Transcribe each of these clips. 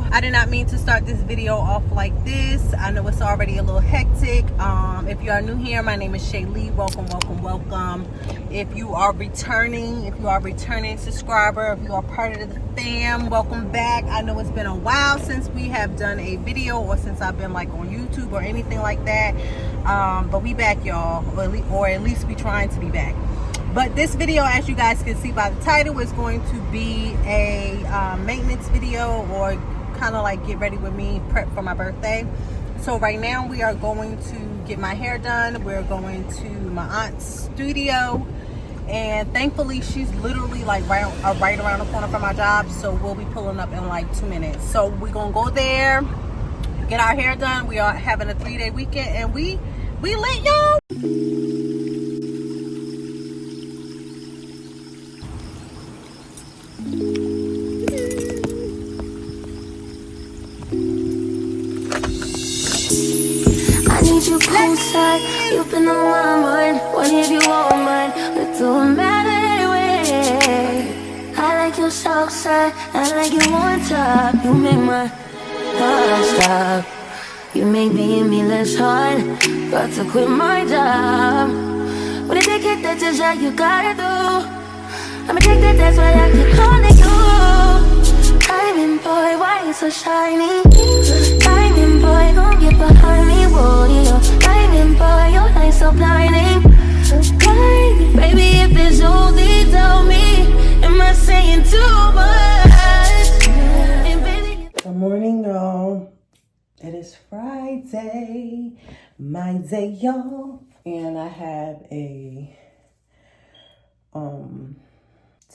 y'all, I did not mean to start this video off like this. I know it's already a little hectic. If you are new here, my name is SheaLee. Welcome. If you are returning subscriber, if you are part of the fam, welcome back. I know it's been a while since we have done a video, or since I've been like on YouTube or anything like that, but we back, y'all, or at least we trying to be back. But this video, as you guys can see by the title, is going to be a maintenance video, or kind of like get ready with me, prep for my birthday. So right now we are going to get my hair done. We're going to my aunt's studio, and thankfully she's literally like right around the corner from my job, so we'll be pulling up in like 2 minutes. So we're gonna go there, get our hair done. We are having a 3-day weekend, and we lit, y'all. You closer, you've been on my mind. What if you want mine? It don't matter anyway. I like your soft side, I like you on top. You make my heart stop. You make me less hard. Got to quit my job. When I take it, that's just how you gotta do. I'm addicted, that's why I keep calling you. Diamond boy, why you so shiny? Diamond boy, gon' get behind me, rodeo. Diamond boy, your light so blinding. Why, baby, if it's only, tell me, am I saying too much? And baby, Good morning, y'all. It is Friday, my day, y'all, and I have a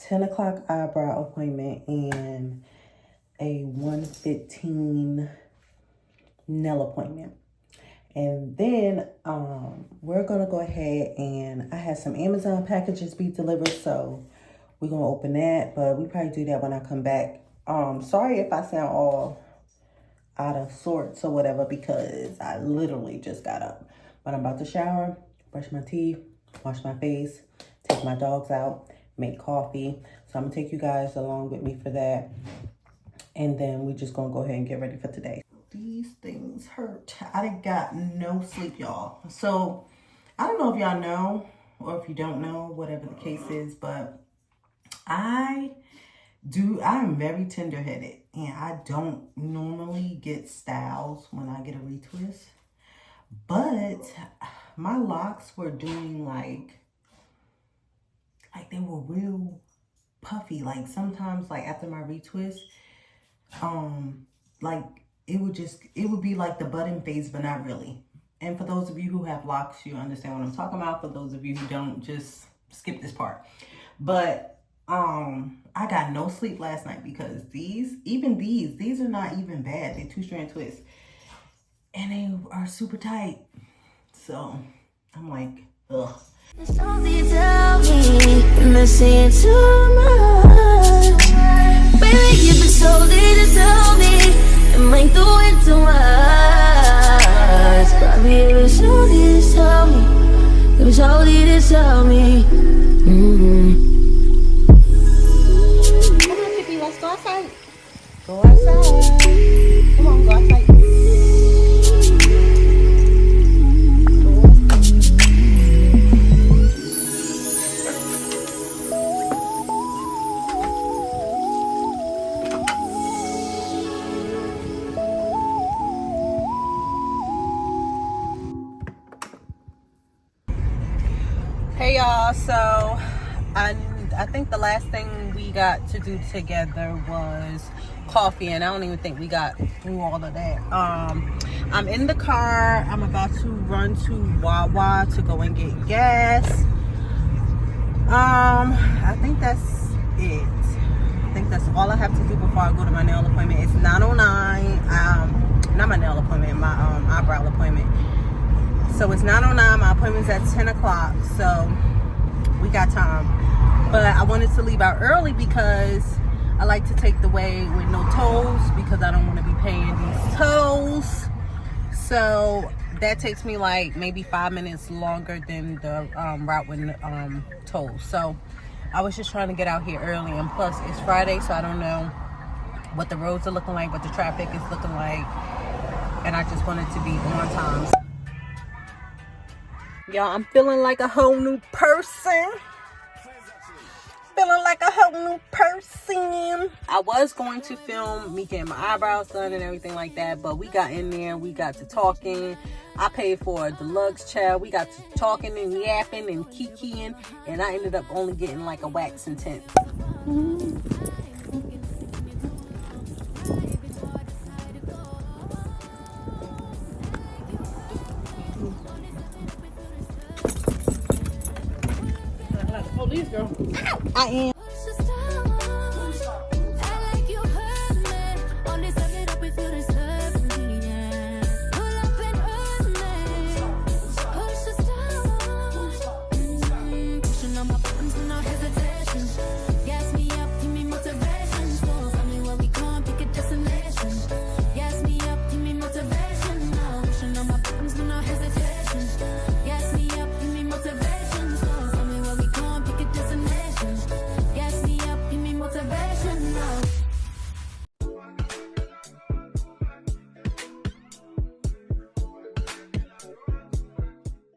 10 o'clock eyebrow appointment and a 1:15 nail appointment. And then we're gonna go ahead, and I had some Amazon packages be delivered, so we're gonna open that, but we probably do that when I come back. Sorry if I sound all out of sorts or whatever, because I literally just got up. But I'm about to shower, brush my teeth, wash my face, take my dogs out, make coffee. So I'm gonna take you guys along with me for that. And then we just gonna go ahead and get ready for today. These things hurt. I done got no sleep, y'all. So I don't know if y'all know, or if you don't know, whatever the case is, but I'm very tender-headed, and I don't normally get styles when I get a retwist. But my locks were doing like they were real puffy. Like sometimes, like after my retwist, like it would be like the budding phase, but not really. And for those of you who have locks, you understand what I'm talking about. For those of you who don't, just skip this part. But I got no sleep last night because these are not even bad. They're 2-strand twists, and they are super tight. So I'm like, ugh. something tell me, am I saying too much? Baby, you've been so late to tell me, am I doing too much? Probably it was only to tell me, it was only to tell me. Come on, Pippi, let's go outside. Go outside. Come on, go outside. Hey y'all, so I think the last thing we got to do together was coffee, and I don't even think we got through all of that. I'm in the car. I'm about to run to Wawa to go and get gas. I think that's it. I think that's all I have to do before I go to my nail appointment. It's 9:09. Not my nail appointment, my eyebrow appointment. So it's 9:09. My appointment's at 10 o'clock. So we got time. But I wanted to leave out early because I like to take the way with no tolls, because I don't want to be paying these tolls. So that takes me like maybe 5 minutes longer than the route with tolls. So I was just trying to get out here early, and plus it's Friday, so I don't know what the roads are looking like, what the traffic is looking like, and I just wanted to be on time. Y'all, I'm feeling like a whole new person. Feeling like a whole new person. I was going to film me getting my eyebrows done and everything like that, but we got in there, we got to talking. I paid for a deluxe chair. We got to talking and yapping and kikiing, and I ended up only getting like a wax and tint. Police girl. I am.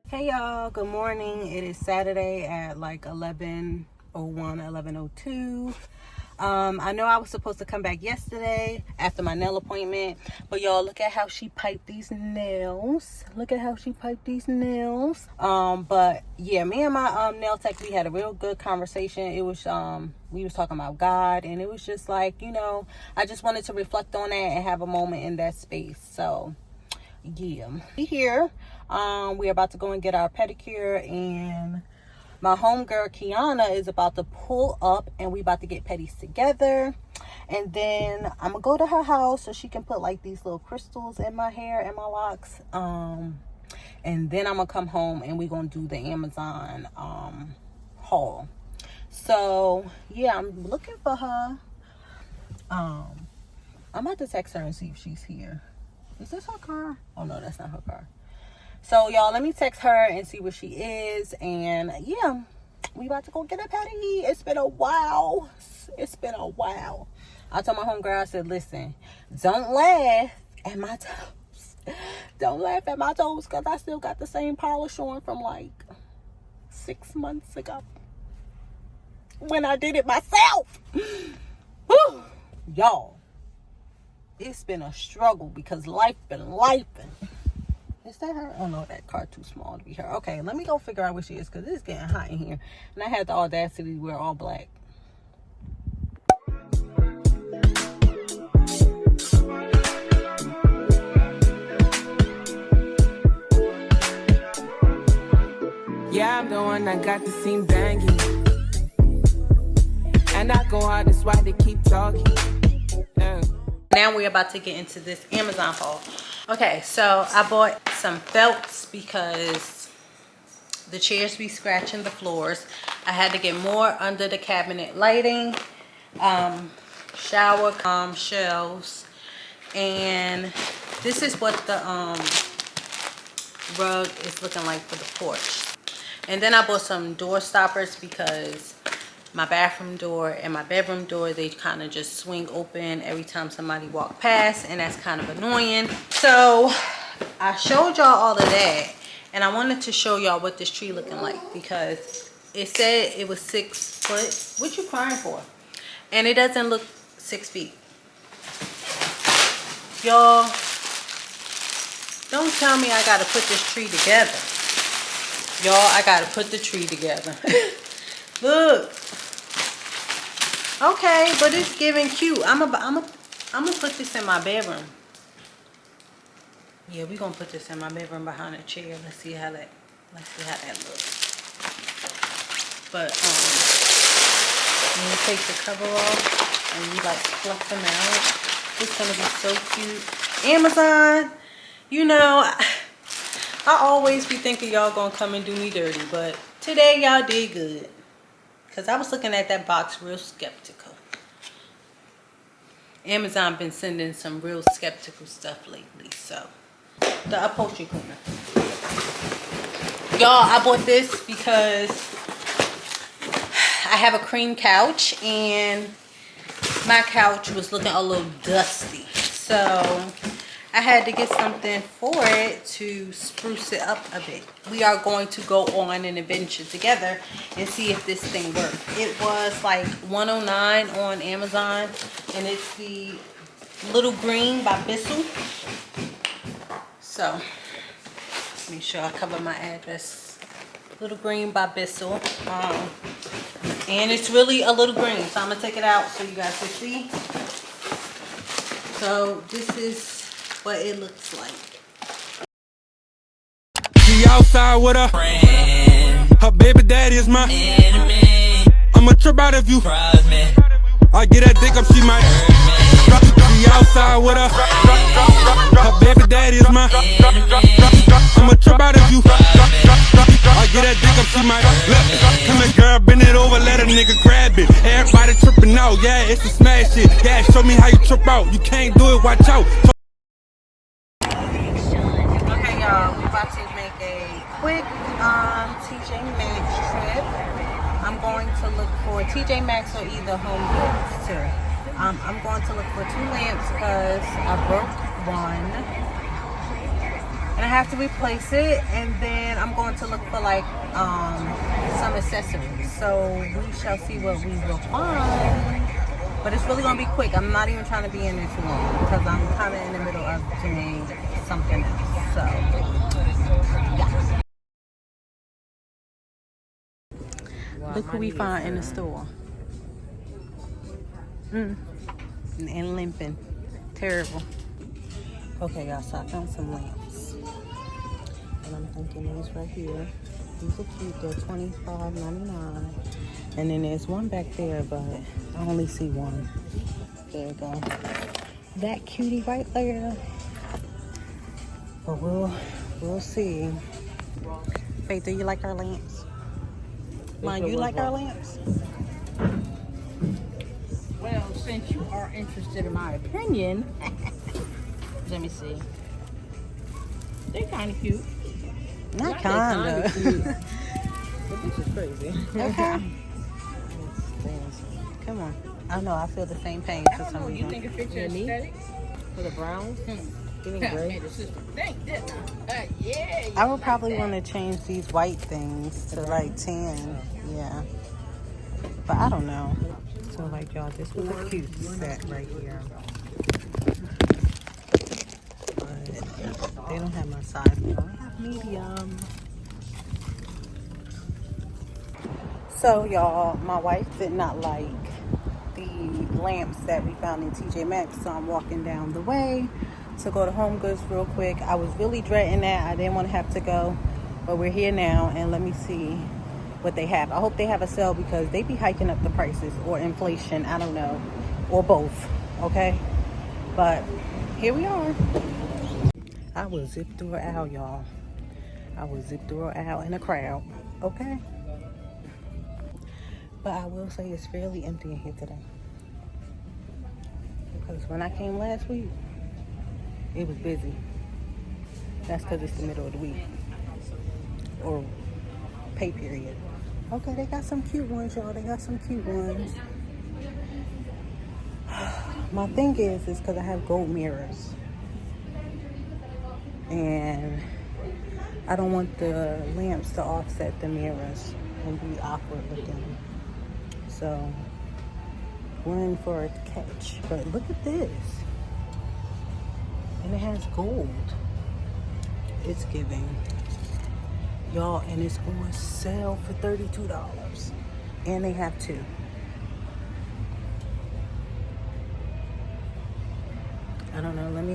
Hey y'all, good morning. It is Saturday at like 11:01, 11:02. I know I was supposed to come back yesterday after my nail appointment, but y'all, look at how she piped these nails. Look at how she piped these nails. But yeah, me and my nail tech, we had a real good conversation. It was we was talking about God, and it was just like, you know, I just wanted to reflect on that and have a moment in that space. So yeah, we here. We're about to go and get our pedicure, and my homegirl Kiana is about to pull up, and we about to get pedis together. And then I'm gonna go to her house so she can put like these little crystals in my hair and my locks. And then I'm gonna come home and we're gonna do the Amazon haul. So yeah, I'm looking for her. I'm about to text her and see if she's here. Is this her car? Oh no, that's not her car. So y'all, let me text her and see where she is. And yeah, we about to go get a pedi. It's been a while. It's been a while. I told my homegirl, I said, listen, don't laugh at my toes. Don't laugh at my toes, because I still got the same polish on from like 6 months ago when I did it myself. Whew. Y'all, it's been a struggle because life been lifing. Is that her? Oh no, that car too small to be her. Okay, let me go figure out where she is, because it's getting hot in here. And I had the audacity to wear all black. Yeah, I'm the one that got the scene banging. And I go hard, that's why they keep talking. Yeah. Now we're about to get into this Amazon haul. Okay, so I bought some felts because the chairs be scratching the floors. I had to get more under the cabinet lighting, shower shelves, and this is what the rug is looking like for the porch. And then I bought some door stoppers because my bathroom door and my bedroom door, they kind of just swing open every time somebody walk past, and that's kind of annoying. So I showed y'all all of that, and I wanted to show y'all what this tree looking like, because it said it was 6 foot. What you crying for? And it doesn't look 6 feet. Y'all, don't tell me I gotta put this tree together. Y'all, I gotta put the tree together. Look. Okay, but it's giving cute. I'm gonna put this in my bedroom. Yeah, we're gonna put this in my bedroom behind a chair. Let's see how that looks. But when you take the cover off and you like fluff them out, it's gonna be so cute. Amazon, you know, I always be thinking y'all gonna come and do me dirty, but today y'all did good. Because I was looking at that box real skeptical. Amazon been sending some real skeptical stuff lately. So, the upholstery cleaner. Y'all, I bought this because I have a cream couch. And my couch was looking a little dusty. So I had to get something for it to spruce it up a bit. We are going to go on an adventure together and see if this thing works. It was like $109 on Amazon, and it's the Little Green by Bissell. So make sure I cover my address. Little Green by Bissell. And it's really a little green, so I'm gonna take it out so you guys can see. So this is what it looks like. She outside with her friend. Her baby daddy is my enemy. I'ma trip out if you cross me. I get that dick up, she might hurt me. She outside with her baby daddy is my enemy. I'ma trip out if you I get that dick up, she might hurt me. Come here, girl, bend it over, let a nigga grab it. Everybody tripping out, yeah, it's a smash shit. Yeah, show me how you trip out. You can't do it, watch out. Okay, y'all, we're about to make a quick TJ Maxx trip. I'm going to look for TJ Maxx or either Homegoods too. I'm going to look for 2 lamps because I broke one and I have to replace it, and then I'm going to look for like some accessories. So we shall see what we will find. But it's really gonna be quick. I'm not even trying to be in there too long because I'm kind of in the middle of doing something else. So yeah. Look who we find in the store. And limping. Terrible. Okay, y'all, so I found some lamps. And I'm thinking these right here. These are cute. They're $25.99. And then there's one back there, but I only see one. There we go. That cutie right there. But we'll see. Faith, do you like our lamps? Mom, you like our lamps? Well, since you are interested in my opinion, let me see. They're kind of cute. Not kind of. But this is crazy. Okay. Come on. I know, I feel the same pain for some reason. You think it fits your aesthetic? For the browns? Giving gray? Yeah. I would probably want to change these white things to like tan. Yeah. But I don't know. So like y'all, this was a cute set right here. But they don't have my size. They only have medium. So y'all, my wife did not like the lamps that we found in TJ Maxx, so I'm walking down the way to go to HomeGoods real quick. I was really dreading that. I didn't want to have to go, but we're here now, and let me see what they have. I hope they have a sale because they be hiking up the prices, or inflation, I don't know, or both, okay? But here we are. I will zip through an aisle, y'all. I will zip through an aisle in a crowd, okay? But I will say it's fairly empty in here today. Because when I came last week, it was busy. That's because it's the middle of the week. Or pay period. Okay, they got some cute ones, y'all. They got some cute ones. My thing is because I have gold mirrors. And I don't want the lamps to offset the mirrors and be awkward looking. So, we're in for a catch. But look at this. And it has gold. It's giving. Y'all, and it's on sale for $32. And they have 2. I don't know, let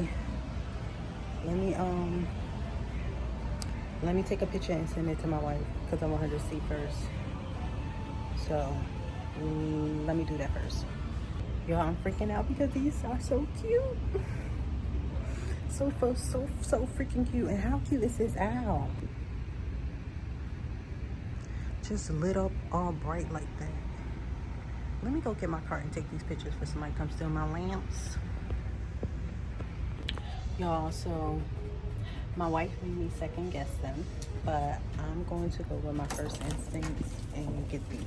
me take a picture and send it to my wife because I want her to see first. So let me do that first. Y'all, I'm freaking out because these are so cute. So freaking cute. And how cute is this owl? Just lit up all bright like that. Let me go get my cart and take these pictures before somebody comes steal my lamps. Y'all, so my wife made me second guess them, but I'm going to go with my first instinct and get these.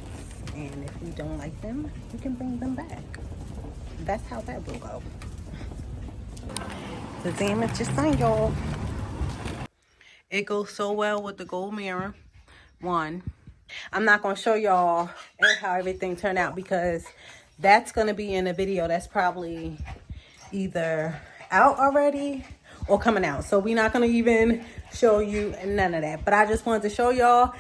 And if we don't like them, we can bring them back. that's how that will go. The damage is done, y'all. It goes so well with the gold mirror. One, I'm not going to show y'all how everything turned out because that's going to be in a video that's probably either out already or coming out. So we're not going to even show you none of that. But I just wanted to show y'all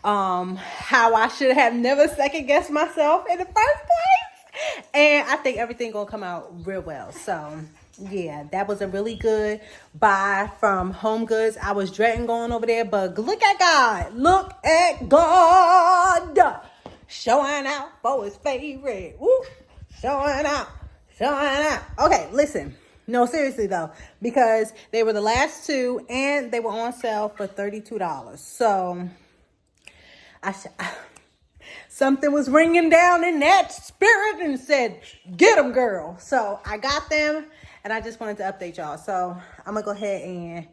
how I should have never second guessed myself in the first place. And I think everything going to come out real well. So yeah, that was a really good buy from Homegoods. I was dreading going over there, but look at God. Look at God. Showing out for his favorite. Woo. Showing out. Showing out. Okay, listen. No, seriously though. Because they were the last two and they were on sale for $32. So something was ringing down in that spirit and said, get them, girl. So I got them. And I just wanted to update y'all. So I'm going to go ahead and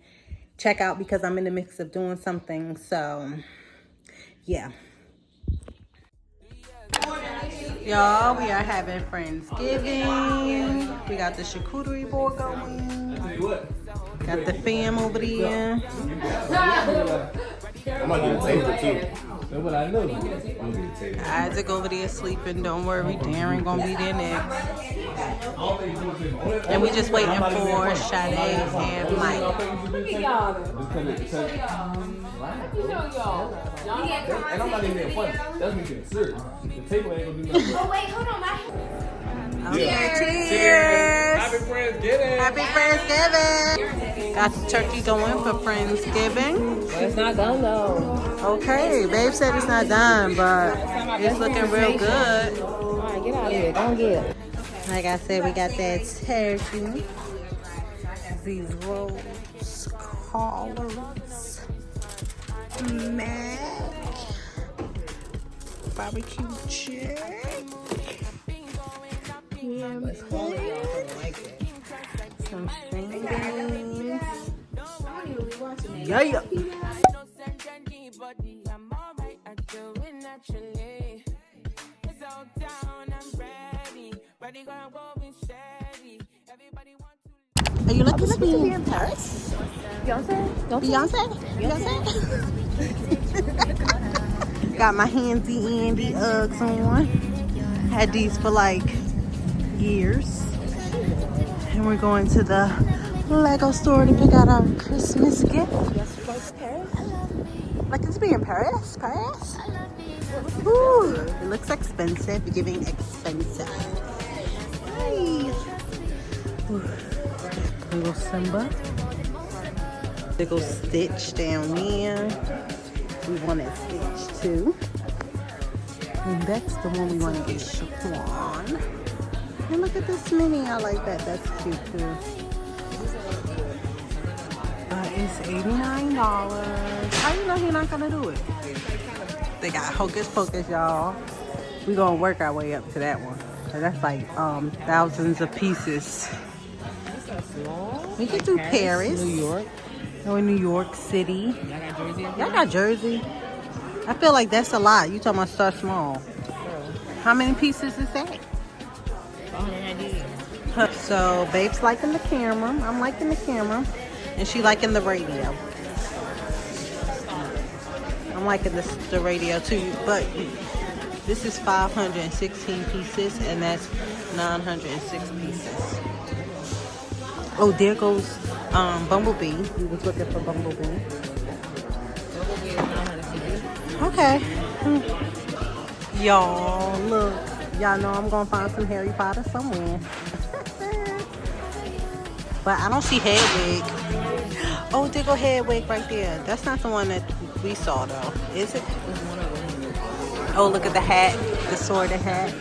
check out because I'm in the mix of doing something. So, yeah. Y'all, we are having Friendsgiving. We got the charcuterie board going. Got the fam over there. I'm gonna get a table too. That's what I know. Isaac over there sleeping. Don't worry, Darren gonna be there next. And we just waiting for Sade and Mike. And I'm not even being funny. That's me being serious. The table ain't gonna do nothing. Oh wait, hold on, Okay, cheers! Happy Friendsgiving! Happy Friendsgiving! Got the turkey going for Friendsgiving. But it's not done though. Okay, babe said it's not done, but it's looking real good. Alright, get out of here. Don't get it. Like I said, we got that turkey. These rose collars. Mac. Barbecue chick. Some string beans. Yeah, yeah. Are you looking to be in Paris? Beyonce? Got my handsy Andy Uggs on. Had these for like years. And we're going to the Lego store to pick out our Christmas gift. Like it's being Paris? Ooh, it looks expensive. Giving expensive. Hey. Little Simba. Little Stitch down there. We want a Stitch too. And that's the one we want to get Shaquan. And look at this mini. I like that. That's cute too. It's $89. How you know he's not gonna do it? They got Hocus Pocus, y'all. We gonna work our way up to that one. So that's like thousands of pieces. We could do Paris. New York. Or New York City. Y'all got Jersey? Y'all got Jersey. I feel like that's a lot. You talking about start small. How many pieces is that? 190. So babe's liking the camera. I'm liking the camera. And she liking the radio. I'm liking the radio too. But this is 516 pieces and that's 906 pieces. Oh, there goes Bumblebee. We was looking for Bumblebee. Okay. Y'all, look. Y'all know I'm gonna find some Harry Potter somewhere. But I don't see Hedwig. Oh, there go Hedwig right there. That's not the one that we saw though. Is it? Oh, look at the hat. The sword hat.